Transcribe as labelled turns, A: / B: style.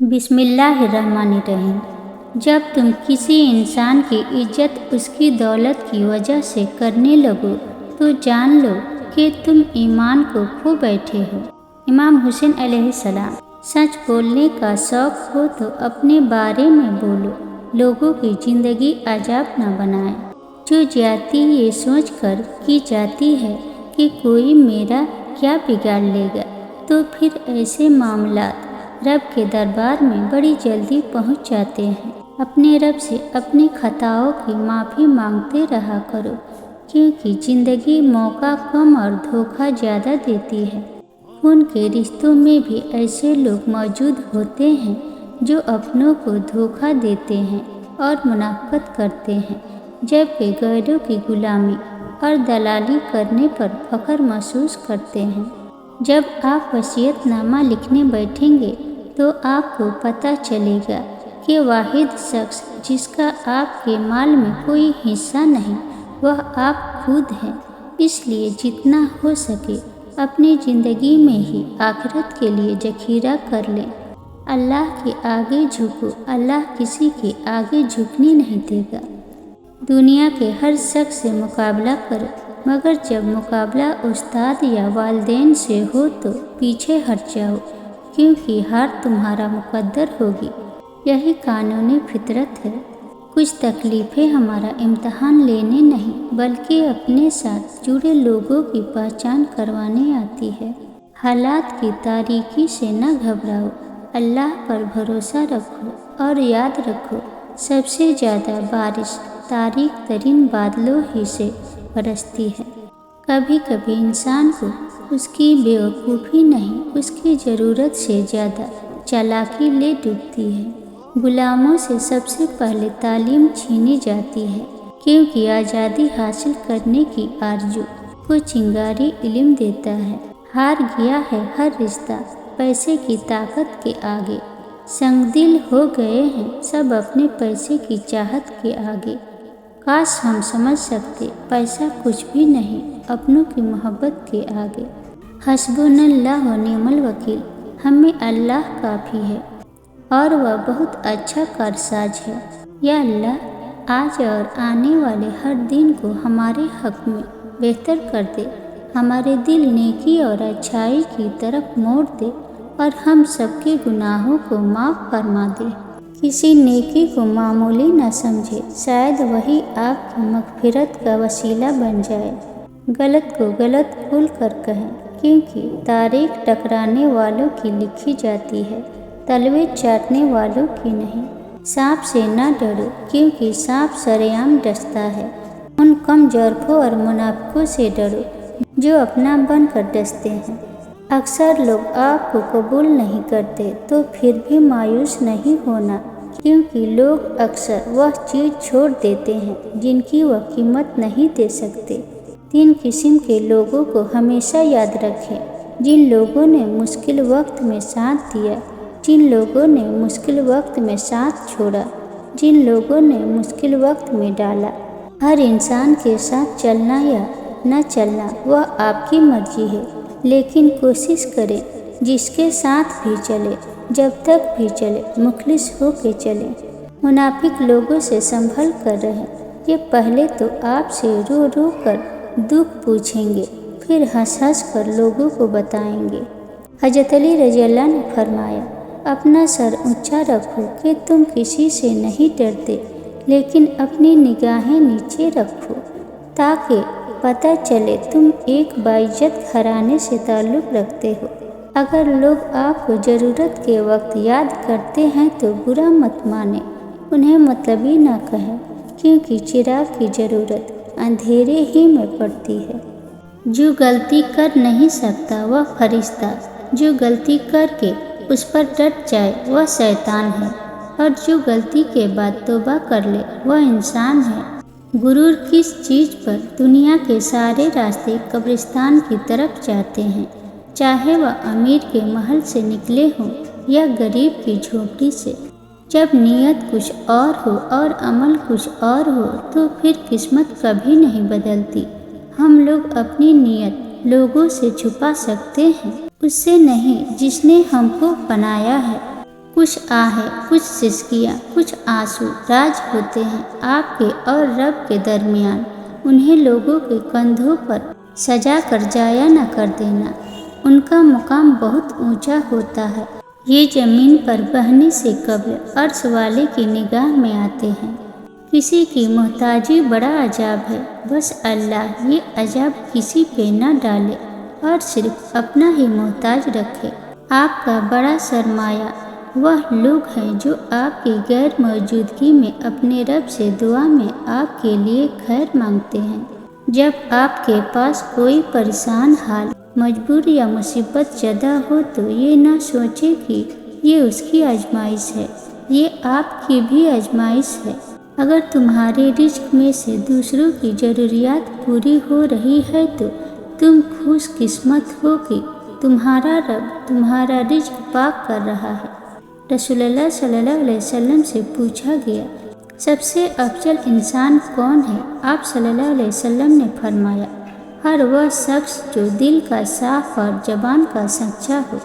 A: बिस्मिल्लाहिर्रहमानिर्रहीम। जब तुम किसी इंसान की इज्जत उसकी दौलत की वजह से करने लगो तो जान लो कि तुम ईमान को खो बैठे हो। इमाम हुसैन अलैहिस्सलाम। सच बोलने का शौक़ हो तो अपने बारे में बोलो, लोगों की ज़िंदगी अजाब न बनाए। जो ज्यादती ये सोचकर की जाती है कि कोई मेरा क्या बिगाड़ लेगा, तो फिर ऐसे मामलात रब के दरबार में बड़ी जल्दी पहुंच जाते हैं। अपने रब से अपनी खताओं की माफ़ी मांगते रहा करो, क्योंकि ज़िंदगी मौका कम और धोखा ज़्यादा देती है। खून के रिश्तों में भी ऐसे लोग मौजूद होते हैं जो अपनों को धोखा देते हैं और मुनाफकत करते हैं, जबकि गैरों की गुलामी और दलाली करने पर फ़ख्र महसूस करते हैं। जब आप वसीयतनामा लिखने बैठेंगे तो आपको पता चलेगा कि वाहिद शख्स जिसका आपके माल में कोई हिस्सा नहीं, वह आप खुद हैं। इसलिए जितना हो सके अपनी ज़िंदगी में ही आखिरत के लिए जखीरा कर लें। अल्लाह के आगे झुको, अल्लाह किसी के आगे झुकने नहीं देगा। दुनिया के हर शख्स से मुकाबला करो, मगर जब मुकाबला उस्ताद या वालिदैन से हो तो पीछे हट जाओ, क्योंकि हार तुम्हारा मुकद्दर होगी। यही कानूनी फितरत है। कुछ तकलीफ़ें हमारा इम्तहान लेने नहीं बल्कि अपने साथ जुड़े लोगों की पहचान करवाने आती है। हालात की तारीकी से न घबराओ, अल्लाह पर भरोसा रखो और याद रखो, सबसे ज़्यादा बारिश तारीक तरीन बादलों ही से बरसती है। कभी कभी इंसान को उसकी बेवकूफ़ी नहीं, उसकी ज़रूरत से ज़्यादा चालाकी ले डूबती है। गुलामों से सबसे पहले तालीम छीनी जाती है, क्योंकि आज़ादी हासिल करने की आरज़ू को चिंगारी इल्म देता है। हार गया है हर रिश्ता पैसे की ताकत के आगे। संगदिल हो गए हैं सब अपने पैसे की चाहत के आगे। काश हम समझ सकते पैसा कुछ भी नहीं अपनों की मोहब्बत के आगे। हस्बुनल्लाह व निअमल वकील। हमें अल्लाह काफ़ी है और वह बहुत अच्छा कारसाज है। या अल्लाह, आज और आने वाले हर दिन को हमारे हक़ में बेहतर कर दे। हमारे दिल नेकी और अच्छाई की तरफ मोड़ दे और हम सबके गुनाहों को माफ़ फरमा दे। किसी नेकी को मामूली न समझे, शायद वही आपकी मग़फ़िरत का वसीला बन जाए। गलत को गलत भूल कर कहें, क्योंकि तारीख टकराने वालों की लिखी जाती है, तलवे चाटने वालों की नहीं। सांप से न डरो, क्योंकि सांप सरेआम डसता है। उन कम जरफों और मुनाफिकों से डरो जो अपना बनकर डसते हैं। अक्सर लोग आपको कबूल नहीं करते तो फिर भी मायूस नहीं होना, क्योंकि लोग अक्सर वह चीज़ छोड़ देते हैं जिनकी वह कीमत नहीं दे सकते। 3 किस्म के लोगों को हमेशा याद रखें, जिन लोगों ने मुश्किल वक्त में साथ दिया, जिन लोगों ने मुश्किल वक्त में साथ छोड़ा, जिन लोगों ने मुश्किल वक्त में डाला। हर इंसान के साथ चलना या न चलना वह आपकी मर्जी है, लेकिन कोशिश करें जिसके साथ भी चले, जब तक भी चले मुखलिस हो के चलें। मुनाफिक लोगों से संभल कर रहें। ये पहले तो आपसे रो रो कर दुख पूछेंगे, फिर हंस हंस कर लोगों को बताएंगे। हज़रत अली रज़ियल्लाहु ने फरमाया, अपना सर ऊंचा रखो कि तुम किसी से नहीं डरते, लेकिन अपनी निगाहें नीचे रखो ताकि पता चले तुम एक बाइज्जत घराने से ताल्लुक़ रखते हो। अगर लोग आपको ज़रूरत के वक्त याद करते हैं तो बुरा मत माने, उन्हें मतलबी ना कहें, क्योंकि चिराग की ज़रूरत अंधेरे ही में पड़ती है। जो गलती कर नहीं सकता वह फरिश्ता, जो गलती करके उस पर डट जाए वह शैतान है, और जो गलती के बाद तौबा कर ले वह इंसान है। गुरूर किस चीज़ पर दुनिया के सारे रास्ते कब्रिस्तान की तरफ जाते हैं, चाहे वह अमीर के महल से निकले हों या गरीब की झोपड़ी से। जब नीयत कुछ और हो और अमल कुछ और हो तो फिर किस्मत कभी नहीं बदलती। हम लोग अपनी नीयत लोगों से छुपा सकते हैं, उससे नहीं जिसने हमको बनाया है। کچھ آہیں، کچھ سسکیاں، کچھ آنسو راج ہوتے ہیں آپ کے اور رب کے درمیان۔ انہیں لوگوں کے کندھوں پر سجا کر ضائع نہ کر دینا، ان کا مقام بہت اونچا ہوتا ہے۔ یہ زمین پر بہنے سے قبل عرش والے کی نگاہ میں آتے ہیں۔ کسی کی محتاجی بڑا عذاب ہے، بس اللہ یہ عذاب کسی پہ نہ ڈالے اور صرف اپنا ہی محتاج رکھے۔ آپ کا بڑا سرمایہ وہ لوگ ہیں جو آپ کی غیر موجودگی میں اپنے رب سے دعا میں آپ کے لیے خیر مانگتے ہیں۔ جب آپ کے پاس کوئی پریشان حال، مجبوری یا مصیبت زدہ ہو تو یہ نہ سوچیں کہ یہ اس کی آزمائش ہے، یہ آپ کی بھی آزمائش ہے۔ اگر تمہارے رزق میں سے دوسروں کی ضروریات پوری ہو رہی ہے تو تم خوش قسمت ہو کہ تمہارا رب تمہارا رزق پاک کر رہا ہے۔ رسول اللہ صلی اللہ علیہ وسلم سے پوچھا گیا، سب سے افضل انسان کون ہے؟ آپ صلی اللہ علیہ وسلم نے فرمایا، ہر وہ شخص جو دل کا صاف اور زبان کا سچا ہو۔